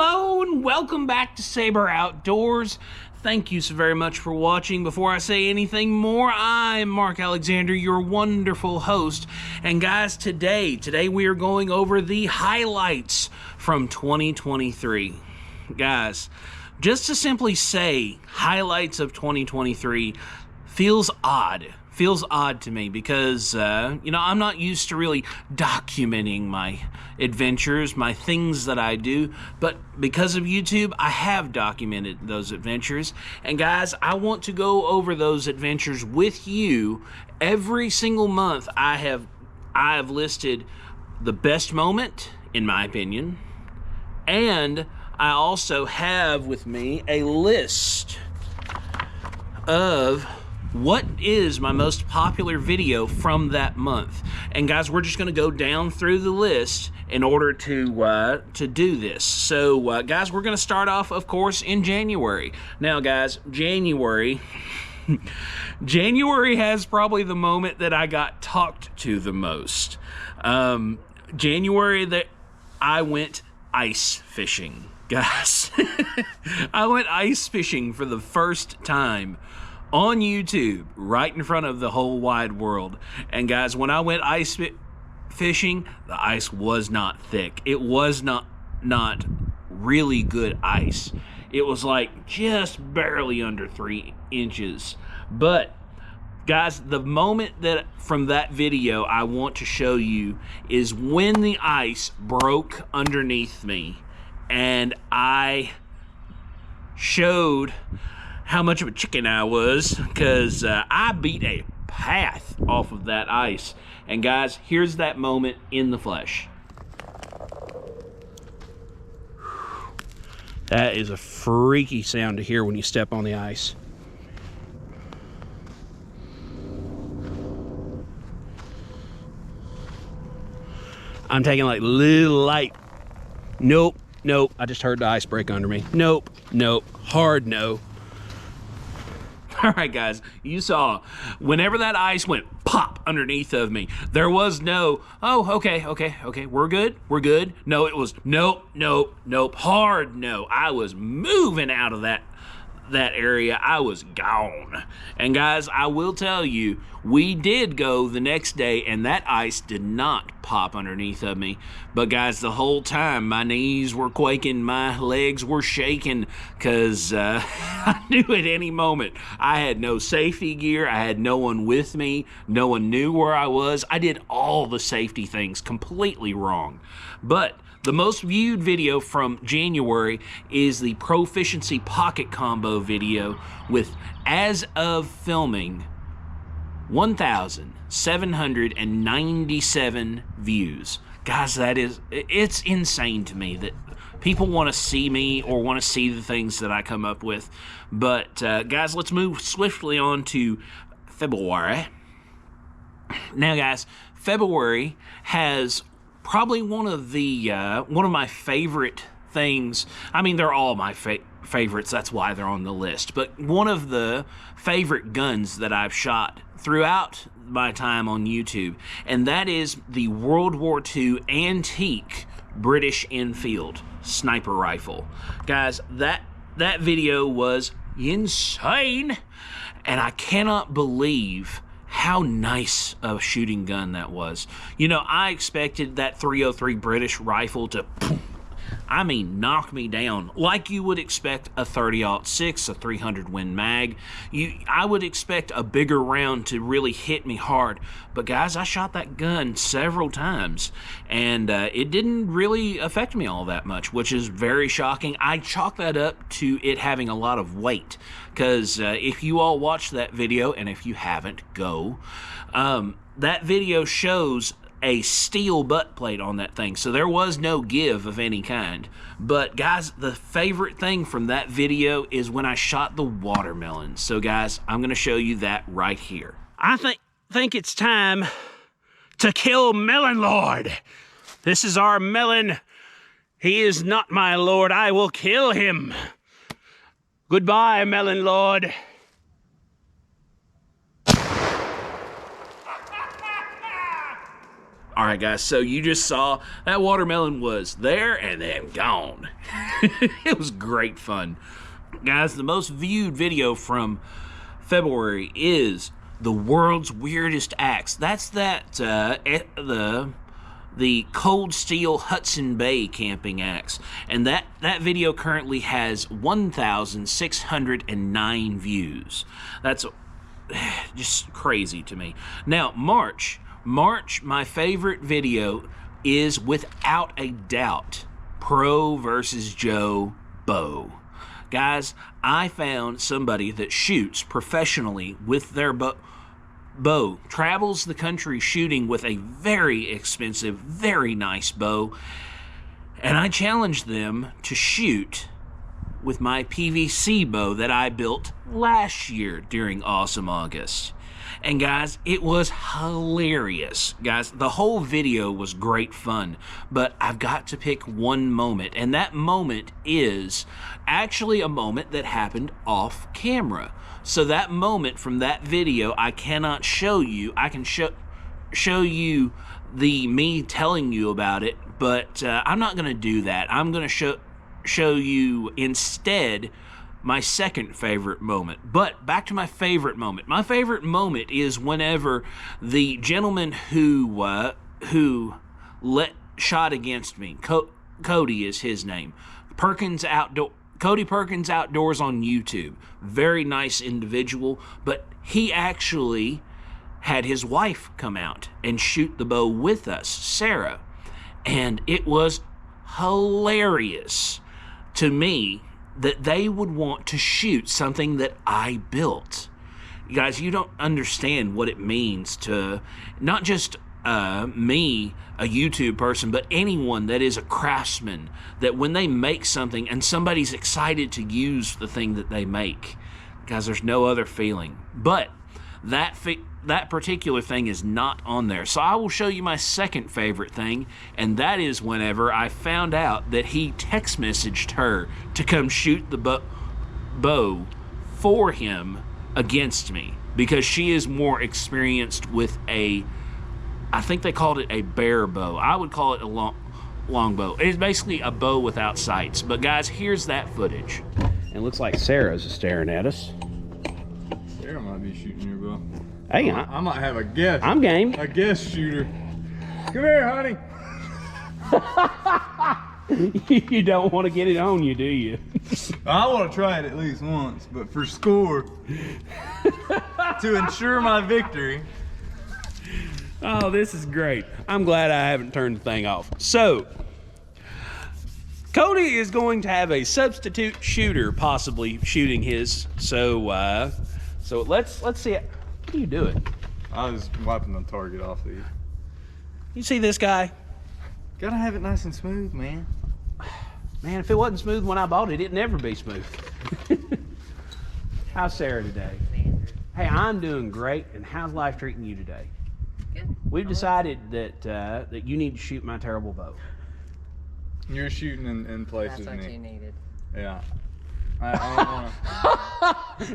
Hello and welcome back to Saber Outdoors. Thank you so very much for watching. Before I say anything more, I'm Mark Alexander, your wonderful host. And guys, today we are going over the highlights from 2023. Guys, just to simply say highlights of 2023 feels odd. Feels odd to me because, I'm not used to really documenting my adventures, my things that I do, but because of YouTube, I have documented those adventures. And guys, I want to go over those adventures with you. Every single month, I have listed the best moment, in my opinion, and I also have with me a list of what is my most popular video from that month. And guys, we're just going to go down through the list in order to do this. So guys, we're going to start off, of course, in January. Now guys, January has probably the moment that I got talked to the most. January that I went ice fishing, guys. I went ice fishing for the first time on YouTube, right in front of the whole wide world. And guys, when I went ice fishing, the ice was not thick. It was not really good ice. It was like just barely under 3 inches. But guys, the moment that from that video I want to show you is when the ice broke underneath me and I showed how much of a chicken I was, because I beat a path off of that ice. And guys, here's that moment in the flesh. That is a freaky sound to hear when you step on the ice. I'm taking like little light. Nope, I just heard the ice break under me. Nope, hard no. All right, guys, you saw whenever that ice went pop underneath of me, there was no, oh, okay, we're good. No, it was nope, hard no. I was moving out of that area. I was gone. And guys, I will tell you, we did go the next day and that ice did not pop underneath of me. But guys, the whole time my knees were quaking, my legs were shaking, because I knew at any moment I had no safety gear. I had no one with me. No one knew where I was. I did all the safety things completely wrong. But the most viewed video from January is the Proficiency Pocket Combo video with, as of filming, 1,797 views. Guys, it's insane to me that people want to see me or want to see the things that I come up with. But guys, let's move swiftly on to February. Now guys, February has probably one of my favorite things. I mean, they're all my favorites. That's why they're on the list. But one of the favorite guns that I've shot throughout my time on YouTube, and that is the World War II antique British Enfield sniper rifle. Guys, that video was insane, and I cannot believe how nice a shooting gun that was. You know, I expected that 303 British rifle to, knock me down like you would expect a 30-06, a 300 Win Mag. I would expect a bigger round to really hit me hard. But guys, I shot that gun several times, and it didn't really affect me all that much, which is very shocking. I chalk that up to it having a lot of weight, because if you all watch that video, and if you haven't, go. That video shows a steel butt plate on that thing, so there was no give of any kind. But guys, the favorite thing from that video is when I shot the watermelon. So guys, I'm gonna show you that right here. I think it's time to kill Melon Lord. This is our melon. He is not my lord. I will kill him. Goodbye, Melon Lord. All right, guys, so you just saw that watermelon was there and then gone. It was great fun. Guys, the most viewed video from February is the world's weirdest axe. That's the Cold Steel Hudson Bay camping axe. And that video currently has 1,609 views. That's just crazy to me. Now, March, my favorite video is without a doubt Pro versus Joe bow. Guys, I found somebody that shoots professionally with their bow, travels the country shooting with a very expensive, very nice bow, and I challenged them to shoot with my PVC bow that I built last year during Awesome August. And guys, it was hilarious. Guys, the whole video was great fun, but I've got to pick one moment, and that moment is actually a moment that happened off camera. So that moment from that video, I cannot show you. I can show you me telling you about it, but I'm not going to do that. I'm going to show you instead my second favorite moment. But back to my favorite moment. My favorite moment is whenever the gentleman who shot against me, Cody is his name, Cody Perkins Outdoors on YouTube. Very nice individual, but he actually had his wife come out and shoot the bow with us, Sarah. And it was hilarious to me that they would want to shoot something that I built. You guys, you don't understand what it means to not just me, a YouTube person, but anyone that is a craftsman, that when they make something and somebody's excited to use the thing that they make, guys, there's no other feeling. But that particular thing is not on there. So I will show you my second favorite thing, and that is whenever I found out that he text messaged her to come shoot the bow for him against me, because she is more experienced with I think they called it a bear bow. I would call it a long bow. It's basically a bow without sights. But guys, here's that footage. And it looks like Sarah's staring at us. Sarah might be shooting your bow. Hey, I might have a guess. I'm game. A guess shooter. Come here, honey. You don't want to get it on you, do you? I want to try it at least once, but for score. To ensure my victory. Oh, this is great. I'm glad I haven't turned the thing off. So, Cody is going to have a substitute shooter possibly shooting his. So let's see it. What are you doing? I was wiping the target off these. You see this guy? Gotta have it nice and smooth, man. Man, if it wasn't smooth when I bought it, it'd never be smooth. How's Sarah today? Hey, I'm doing great. And how's life treating you today? Good. We've decided that you need to shoot my terrible bow. You're shooting in places. That's what you needed. Yeah. I don't wanna...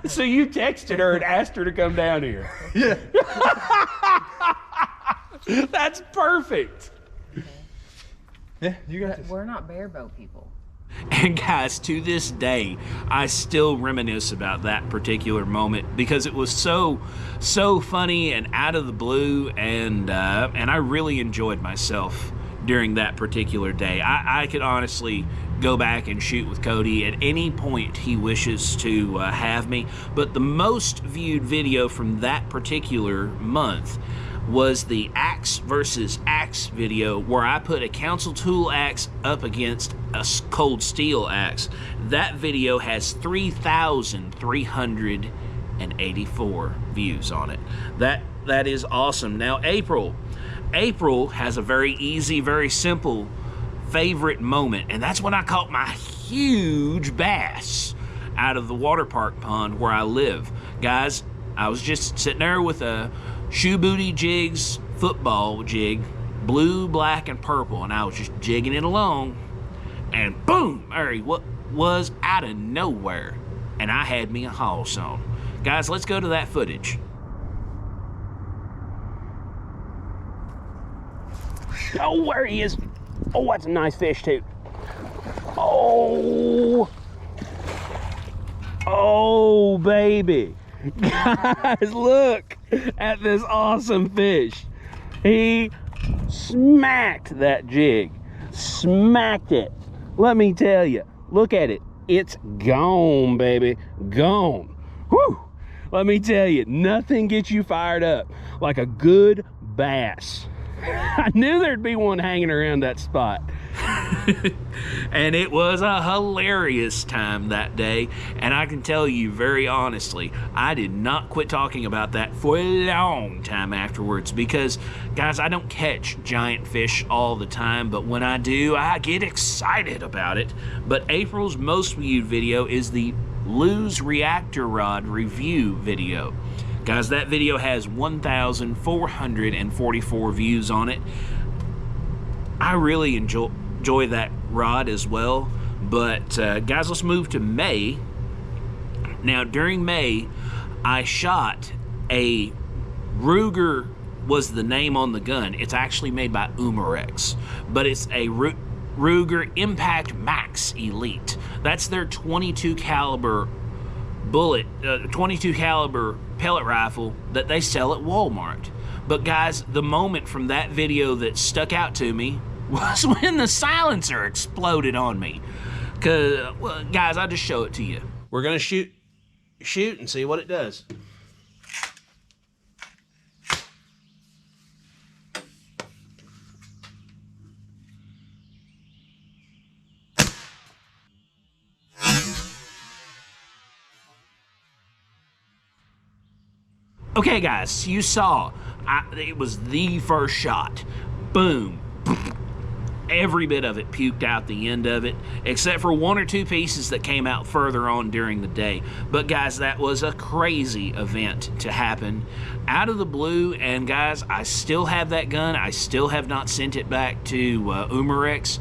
So you texted her and asked her to come down here. Yeah. That's perfect. Okay. Yeah, you got this. We're not bear bow people. And guys, to this day, I still reminisce about that particular moment because it was so funny and out of the blue, and I really enjoyed myself during that particular day. I could honestly go back and shoot with Cody at any point he wishes to have me, but the most viewed video from that particular month was the axe versus axe video, where I put a council tool axe up against a cold steel axe. That video has 3,384 views on it. That is awesome. Now April has a very easy, very simple favorite moment, and that's when I caught my huge bass out of the water park pond where I live. Guys, I was just sitting there with a Shoe Booty Jigs football jig, blue, black, and purple, and I was just jigging it along, and boom, there he was out of nowhere, and I had me a hoss on. Guys, let's go to that footage. Oh, where he is. Oh, that's a nice fish too. Oh. Oh, baby. Guys, look at this awesome fish. He smacked that jig. Smacked it. Let me tell you. Look at it. It's gone, baby. Gone. Whew. Let me tell you, nothing gets you fired up like a good bass. I knew there'd be one hanging around that spot. And it was a hilarious time that day, and I can tell you very honestly, I did not quit talking about that for a long time afterwards, because guys, I don't catch giant fish all the time, but when I do, I get excited about it. But April's most viewed video is the Lew's reactor rod review video. Guys, that video has 1,444 views on it. I really enjoy that rod as well. But guys, let's move to May. Now, during May, I shot a Ruger, was the name on the gun. It's actually made by Umarex, but it's a Ruger Impact Max Elite. That's their 22 caliber bullet, 22 caliber pellet rifle that they sell at Walmart. But guys, the moment from that video that stuck out to me was when the silencer exploded on me. Cause, well, guys, I'll just show it to you. We're gonna shoot and see what it does. Okay, guys, you saw, it was the first shot. Boom. Every bit of it puked out the end of it, except for one or two pieces that came out further on during the day. But guys, that was a crazy event to happen out of the blue. And guys, I still have that gun. I still have not sent it back to Umarex.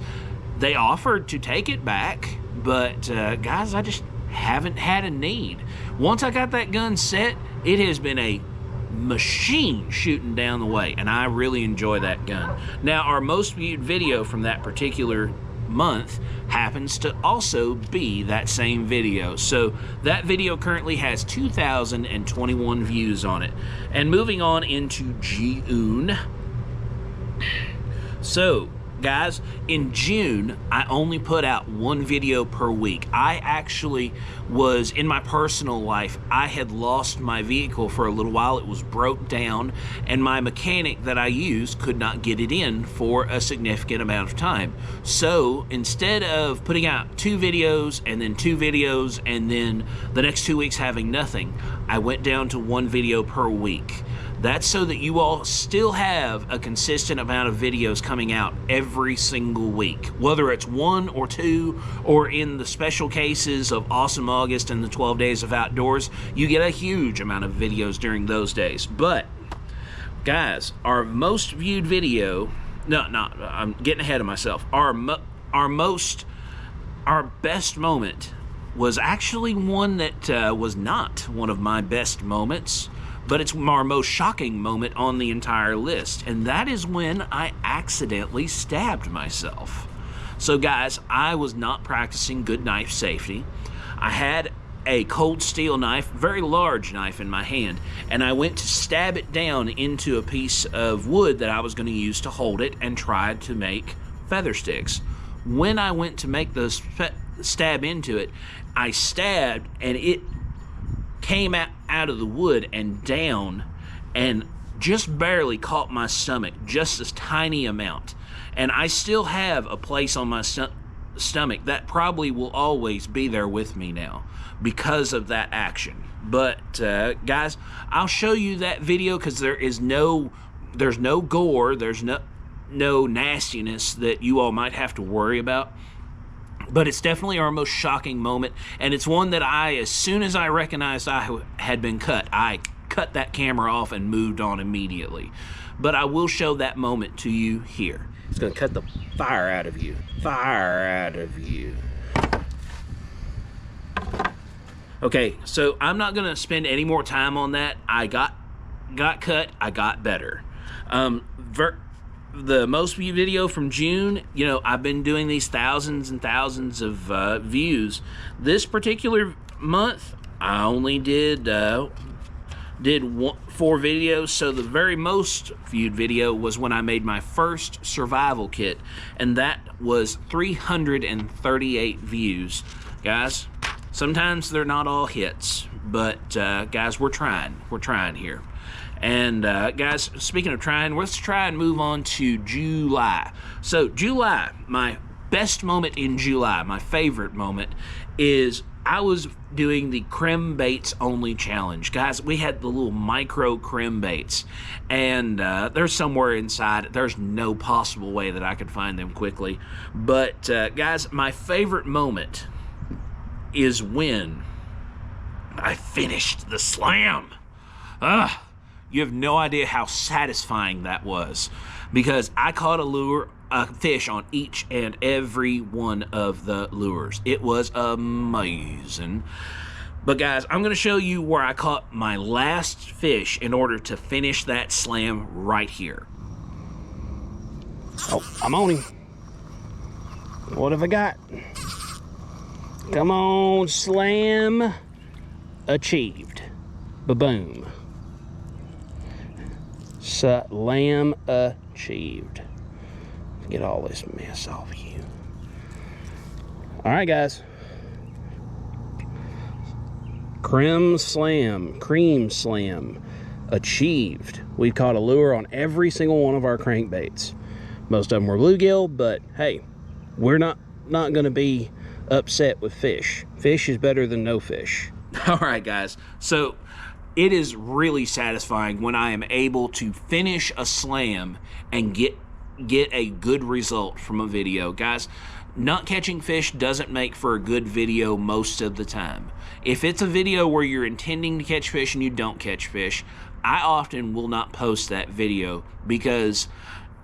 They offered to take it back, but guys, I just haven't had a need. Once I got that gun set, it has been a machine shooting down the way, and I really enjoy that gun. Now, our most viewed video from that particular month happens to also be that same video. So that video currently has 2,021 views on it. And moving on into June. So guys, in June, I only put out one video per week. I actually was, in my personal life, I had lost my vehicle for a little while. It was broke down, and my mechanic that I used could not get it in for a significant amount of time. So instead of putting out 2 videos and then 2 videos and then the next 2 weeks having nothing, I went down to 1 video per week. That's so that you all still have a consistent amount of videos coming out every single week. Whether it's 1 or 2, or in the special cases of Awesome August and the 12 Days of Outdoors, you get a huge amount of videos during those days. But, guys, our most viewed video, I'm getting ahead of myself. Our best moment was actually one that was not one of my best moments, but it's our most shocking moment on the entire list, and that is when I accidentally stabbed myself. So guys, I was not practicing good knife safety. I had a cold steel knife, very large knife in my hand, and I went to stab it down into a piece of wood that I was going to use to hold it and tried to make feather sticks. When I went to make those stab into it, I stabbed and it came out of the wood and down and just barely caught my stomach, just a tiny amount. And I still have a place on my stomach that probably will always be there with me now because of that action. But guys, I'll show you that video because there's no gore, there's no nastiness that you all might have to worry about. But it's definitely our most shocking moment, and it's one that as soon as I recognized I had been cut, I cut that camera off and moved on immediately. But I will show that moment to you here. It's gonna cut the fire out of you. Fire out of you. Okay, so I'm not gonna spend any more time on that. I got cut, I got better. the most viewed video from June, you know, I've been doing these thousands and thousands of views. This particular month, I only did 4 videos, so the very most viewed video was when I made my first survival kit, and that was 338 views. Guys, sometimes they're not all hits, but guys, we're trying here. And guys, speaking of trying, let's try and move on to July. So July, my best moment in July, my favorite moment, is I was doing the crim baits only challenge. Guys, we had the little micro crim baits, and they're somewhere inside. There's no possible way that I could find them quickly. But guys, my favorite moment is when I finished the slam. You have no idea how satisfying that was, because I caught a fish on each and every one of the lures. It was amazing. But guys, I'm going to show you where I caught my last fish in order to finish that slam right here. Oh, I'm on him. What have I got? Come on, slam achieved. Ba-boom. Slam achieved. Get all this mess off of you. All right, guys. Cream slam achieved. We caught a lure on every single one of our crankbaits. Most of them were bluegill, but hey, we're not going to be upset with fish. Fish is better than no fish. All right, guys. So it is really satisfying when I am able to finish a slam and get a good result from a video. Guys, not catching fish doesn't make for a good video most of the time. If it's a video where you're intending to catch fish and you don't catch fish, I often will not post that video because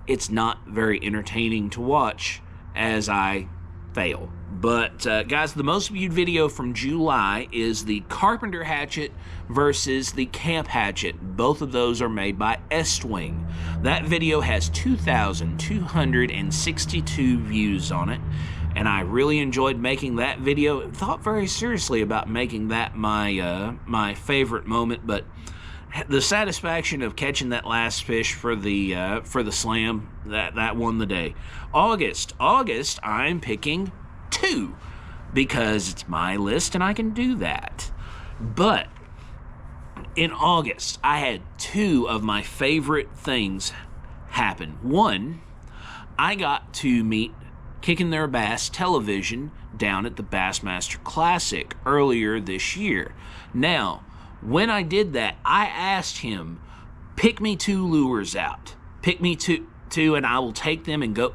it's not very entertaining to watch as I fail. But guys, the most viewed video from July is the Carpenter hatchet versus the Camp hatchet. Both of those are made by Estwing. That video has 2,262 views on it, and I really enjoyed making that video. Thought very seriously about making that my favorite moment, but the satisfaction of catching that last fish for the slam, that won the day. August, I'm picking 2 because it's my list and I can do that. But in August, I had 2 of my favorite things happen. One, I got to meet Kicking Their Bass Television down at the Bassmaster Classic earlier this year. Now, when I did that, I asked him, pick me 2 lures out. Pick me two and I will take them and go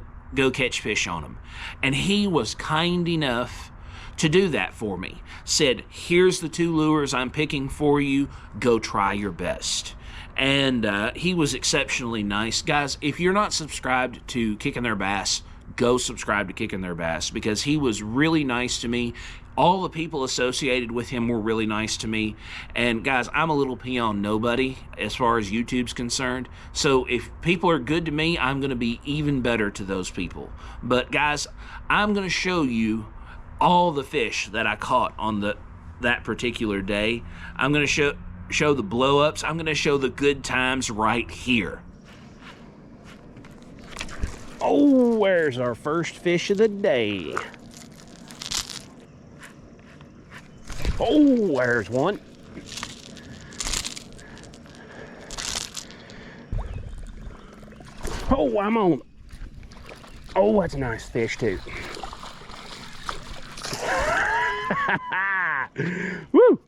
catch fish on them. And he was kind enough to do that for me. Said, here's the 2 lures I'm picking for you. Go try your best. And he was exceptionally nice. Guys, if you're not subscribed to Kicking Their Bass, go subscribe to Kicking Their Bass, because he was really nice to me. All the people associated with him were really nice to me. And guys, I'm a little peon nobody as far as YouTube's concerned. So if people are good to me, I'm going to be even better to those people. But guys, I'm going to show you all the fish that I caught on that particular day. I'm going to show the blow-ups. I'm going to show the good times right here. Oh, where's our first fish of the day? Oh, there's one. Oh, I'm on. Oh, that's a nice fish too. Woo!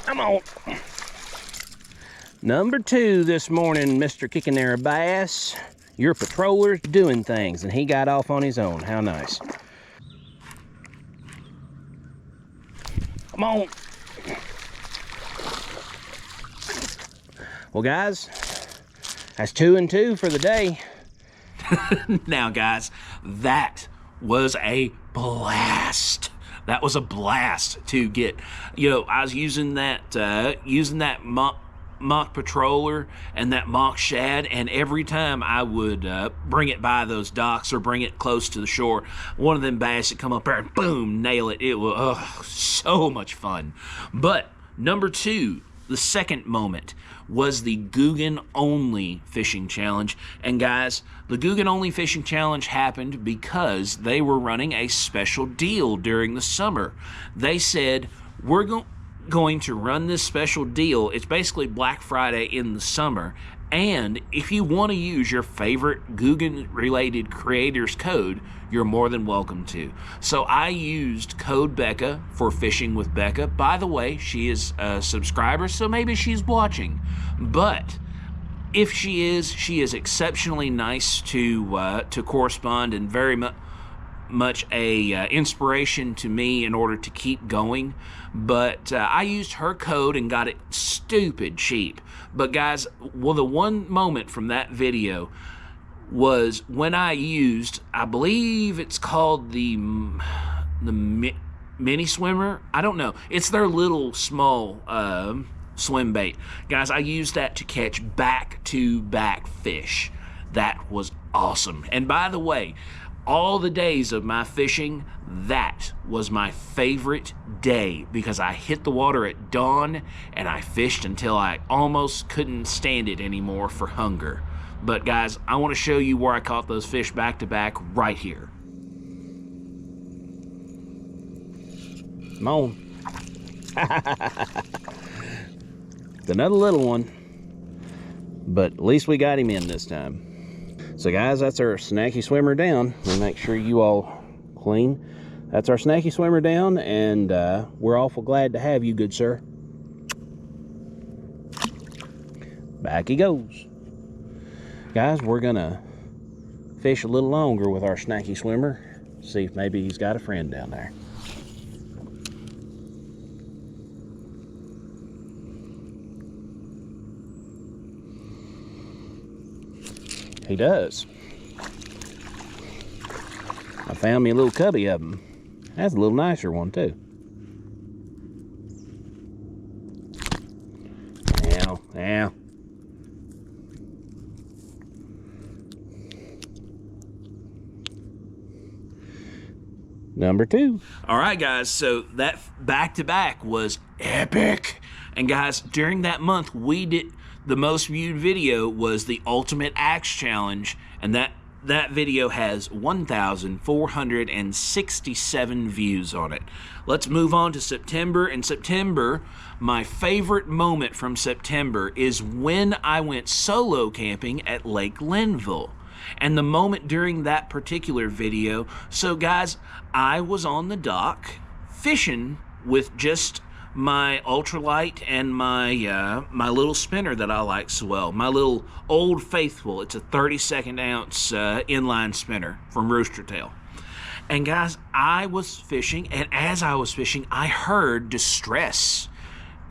I'm on. Number 2 this morning, Mr. Kicking Their Bass. Your patroller's doing things, and he got off on his own. How nice. Come on. Well, guys, that's 2 and 2 for the day. Now, guys, that was a blast. That was a blast to get. You know, I was using that mock patroller and that mock shad, and every time I would bring it by those docks or bring it close to the shore, one of them bass would come up there and boom, nail it. It was so much fun. But number 2, the second moment, was the Googan only fishing challenge. And guys, the Googan only fishing challenge happened because they were running a special deal during the summer. They said, we're going to run this special deal. It's basically Black Friday in the summer, and if you want to use your favorite Googan related creators code, you're more than welcome to. So I used code Becca for Fishing with Becca. By the way, she is a subscriber, so maybe she's watching, but if she is exceptionally nice to correspond, and very much a inspiration to me in order to keep going. But I used her code and got it stupid cheap. But guys, well, the one moment from that video was when I used, I believe it's called the mini swimmer. I don't know. It's their little small swim bait. Guys, I used that to catch back-to-back fish. That was awesome. And by the way, all the days of my fishing, that was my favorite day, because I hit the water at dawn and I fished until I almost couldn't stand it anymore for hunger. But guys, I want to show you where I caught those fish back to back right here. Come on. It's another little one, but at least we got him in this time. So guys, that's our snacky swimmer down. We'll make sure you all clean. That's our snacky swimmer down, and we're awful glad to have you, good sir. Back he goes. Guys, we're gonna fish a little longer with our snacky swimmer. See if maybe he's got a friend down there. He does. I found me a little cubby of them. That's a little nicer one too. Ow, ow. Number 2. All right, guys, so that back-to-back was epic. And guys, during that month, we did the most viewed video was the Ultimate Axe Challenge, and that video has 1,467 views on it. Let's move on to September. In September, my favorite moment from September is when I went solo camping at Lake Linville. And the moment during that particular video, so guys, I was on the dock fishing with just my ultralight and my my little spinner that I like so well, my little Old Faithful. It's a 32nd ounce inline spinner from Rooster Tail. And guys, I was fishing, and as I was fishing, I heard distress,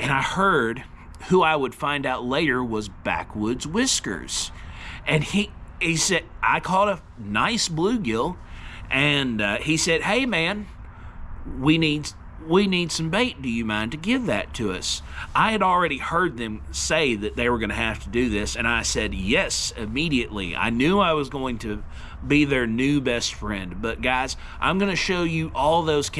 and I heard who I would find out later was Backwoods Whiskers. And he said, I caught a nice bluegill, and he said, hey man, we need some bait. Do you mind to give that to us? I had already heard them say that they were going to have to do this, and I said yes immediately. I knew I was going to be their new best friend. But guys, I'm going to show you all those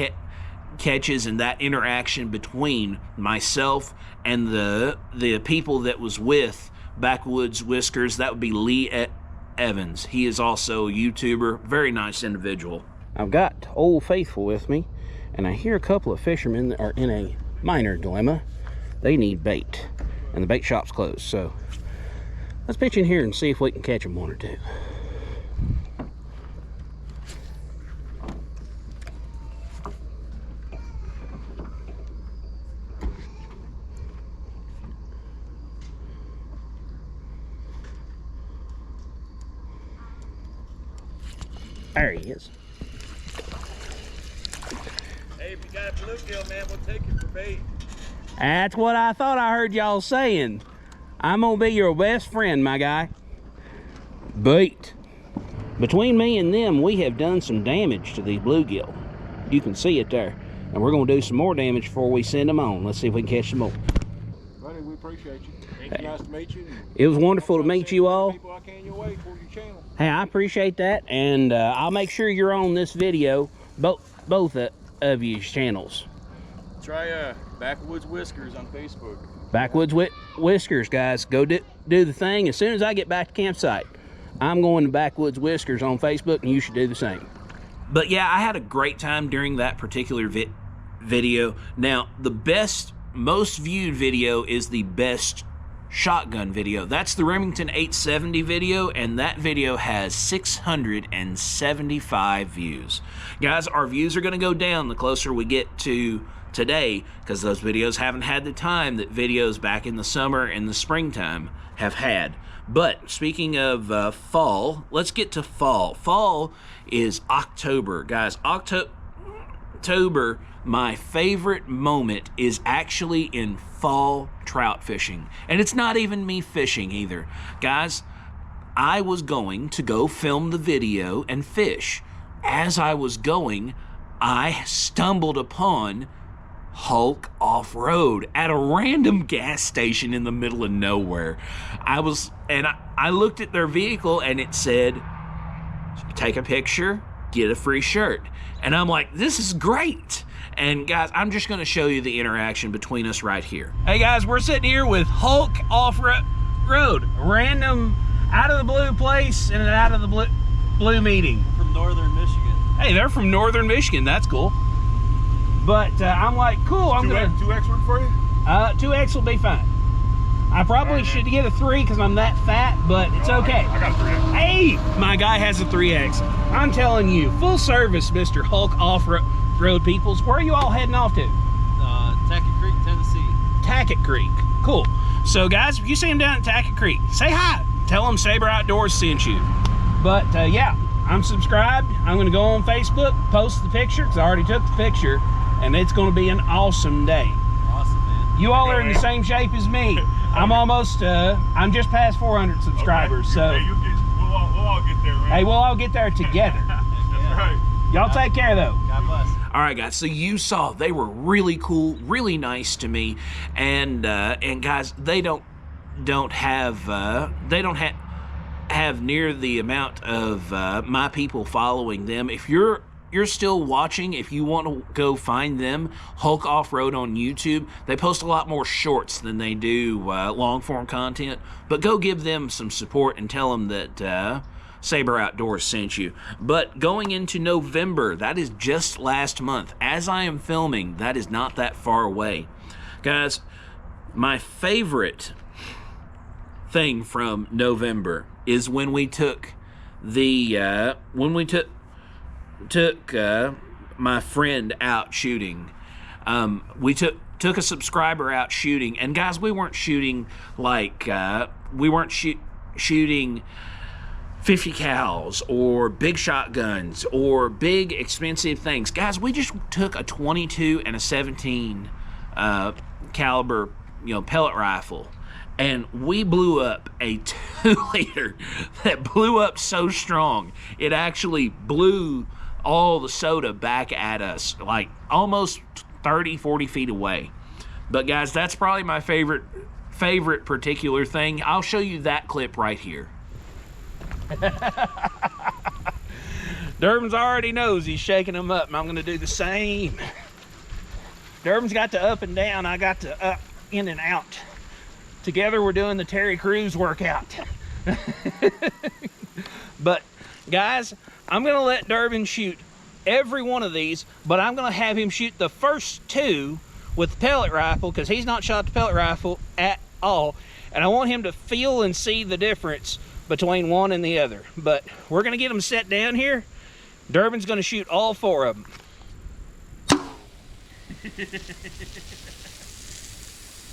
catches and that interaction between myself and the people that was with Backwoods Whiskers. That would be Lee Evans. He is also a YouTuber. Very nice individual. I've got Old Faithful with me, and I hear a couple of fishermen that are in a minor dilemma. They need bait, and the bait shop's closed. So let's pitch in here and see if we can catch them one or two. There he is. Hey, if you got a bluegill, man, we'll take it for bait. That's what I thought I heard y'all saying. I'm gonna be your best friend, my guy. Bait. Between me and them, we have done some damage to these bluegill. You can see it there. And we're gonna do some more damage before we send them on. Let's see if we can catch some more. Buddy, we We appreciate you. Thank you. Nice to meet you. It was wonderful to meet you all. People I can your way towards your channel. Hey, I appreciate that, and I'll make sure you're on this video, both of your channels. Try Backwoods Whiskers on Facebook. Backwoods Whiskers, guys. Go do the thing. As soon as I get back to campsite, I'm going to Backwoods Whiskers on Facebook, and you should do the same. But yeah, I had a great time during that particular video. Now, the most viewed video is the best shotgun video. That's the Remington 870 video, and that video has 675 views. Guys, our views are going to go down the closer we get to today, because those videos haven't had the time that videos back in the summer and the springtime have had. But speaking of fall, let's get to fall. Fall is October, guys. October, my favorite moment is actually in fall trout fishing. And it's not even me fishing either. Guys, I was going to go film the video and fish. As I was going, I stumbled upon Hulk Off-Road at a random gas station in the middle of nowhere. I looked at their vehicle and it said, take a picture, get a free shirt. And I'm like, this is great. And guys, I'm just going to show you the interaction between us right here. Hey guys, we're sitting here with Hulk Off-Road, random out of the blue place and an out of the blue meeting. From northern Michigan. Hey, they're from northern Michigan. That's cool. But I'm like, cool, I'm gonna... 2X work for you? 2X will be fine. I probably should get a 3 because I'm that fat, but it's okay. I got a 3X. Hey, my guy has a 3X. I'm telling you, full service, Mr. Hulk Off-Road peoples. Where are you all heading off to? Tackett Creek, Tennessee. Tackett Creek. Cool. So, guys, if you see him down at Tackett Creek, say hi. Tell him Saber Outdoors sent you. But, yeah, I'm subscribed. I'm going to go on Facebook, post the picture, because I already took the picture. And it's going to be an awesome day. Awesome, man. You all are in the same shape as me. I'm almost, I'm just past 400 subscribers. Okay. So hey, we'll all get there, man. Hey, we'll all get there together. That's right. Y'all take care, though. God bless. All right, guys. So you saw they were really cool, really nice to me, and guys, they don't have near the amount of my people following them. If you're still watching, if you want to go find them, Hulk Off-Road on YouTube. They post a lot more shorts than they do long-form content. But go give them some support and tell them that Saber Outdoors sent you. But going into November, that is just last month. As I am filming, that is not that far away. Guys, my favorite thing from November is when we took the took my friend out shooting. We took a subscriber out shooting, and guys, we weren't shooting like shooting 50 cals or big shotguns or big expensive things. Guys, we just took a 22 and a 17 caliber, pellet rifle, and we blew up a 2-liter that blew up so strong it actually blew all the soda back at us, like almost 30-40 feet away. But guys, that's probably my favorite particular thing. I'll show you that clip right here. Durbin's already knows he's shaking them up, and I'm gonna do the same. Durbin's got the up and down, I got the up, in and out. Together we're doing the Terry Crews workout. But guys, I'm gonna let Durbin shoot every one of these, but I'm gonna have him shoot the first 2 with the pellet rifle, because he's not shot the pellet rifle at all, and I want him to feel and see the difference between one and the other. But we're gonna get them set down here. Durbin's gonna shoot all 4 of them.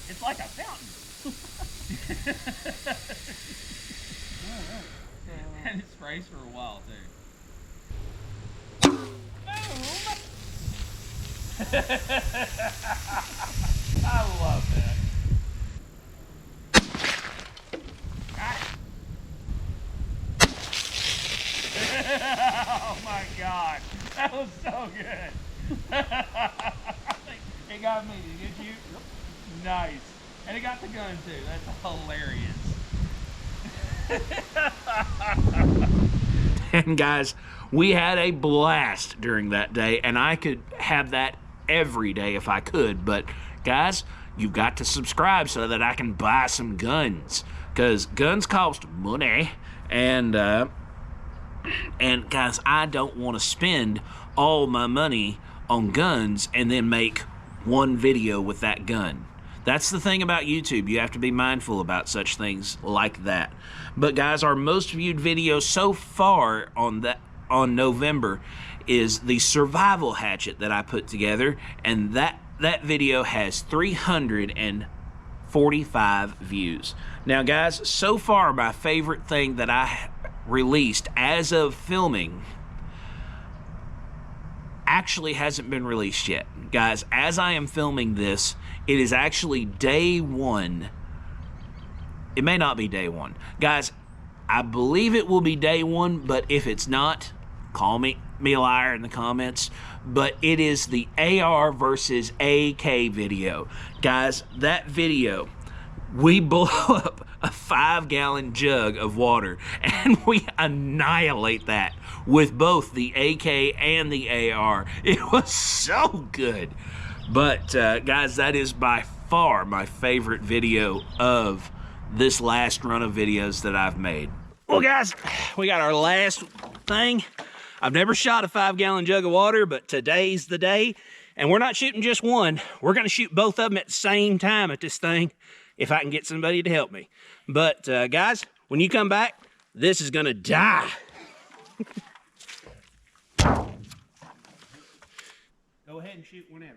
It's like a fountain. And it sprays for a while, too. I love that. Oh my God, that was so good. I think it got me. Did you? Nice. And it got the gun too. That's hilarious. And guys, we had a blast during that day, and I could have that every day if I could. But guys, you've got to subscribe so that I can buy some guns, because guns cost money. And guys, I don't want to spend all my money on guns and then make one video with that gun. That's the thing about YouTube. You have to be mindful about such things like that. But guys, our most viewed video so far on November is the survival hatchet that I put together, and that video has 345 views. Now guys, so far my favorite thing that I released as of filming actually hasn't been released yet. Guys, as I am filming this, it is actually day one. It may not be day one. Guys, I believe it will be day one, but if it's not, call me a liar in the comments. But it is the AR versus AK video. Guys, that video, we blow up a 5-gallon jug of water and we annihilate that with both the AK and the AR. It was so good. But guys, that is by far my favorite video of this last run of videos that I've made. Well guys, we got our last thing. I've never shot a 5-gallon jug of water, but today's the day. And we're not shooting just one. We're gonna shoot both of them at the same time at this thing, if I can get somebody to help me. But guys, when you come back, this is gonna die. Go ahead and shoot whenever.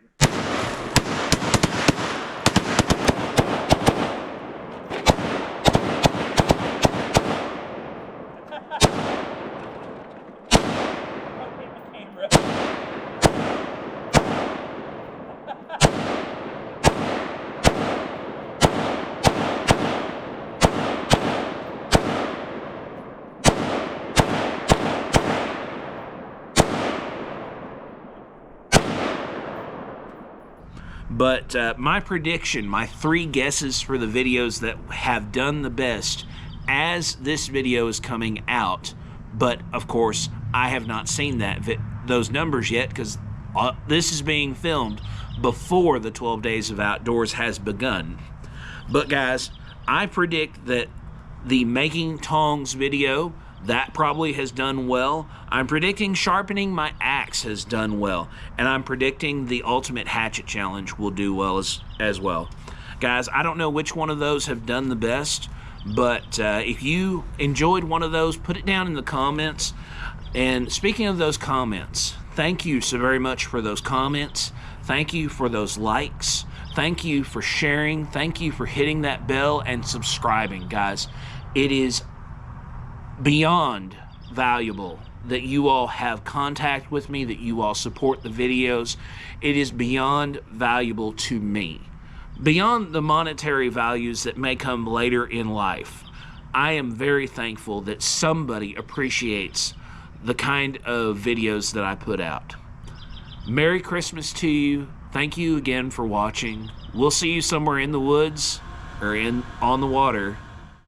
But my prediction, my 3 guesses for the videos that have done the best as this video is coming out, but of course I have not seen those numbers yet, because this is being filmed before the 12 Days of Outdoors has begun. But guys, I predict that the making tongs video, that probably has done well. I'm predicting sharpening my axe has done well. And I'm predicting the ultimate hatchet challenge will do well as well. Guys, I don't know which one of those have done the best, but if you enjoyed one of those, put it down in the comments. And speaking of those comments, thank you so very much for those comments. Thank you for those likes. Thank you for sharing. Thank you for hitting that bell and subscribing, guys. It is beyond valuable that you all have contact with me, that you all support the videos. It is beyond valuable to me. Beyond the monetary values that may come later in life, I am very thankful that somebody appreciates the kind of videos that I put out. Merry Christmas to you. Thank you again for watching. We'll see you somewhere in the woods or on the water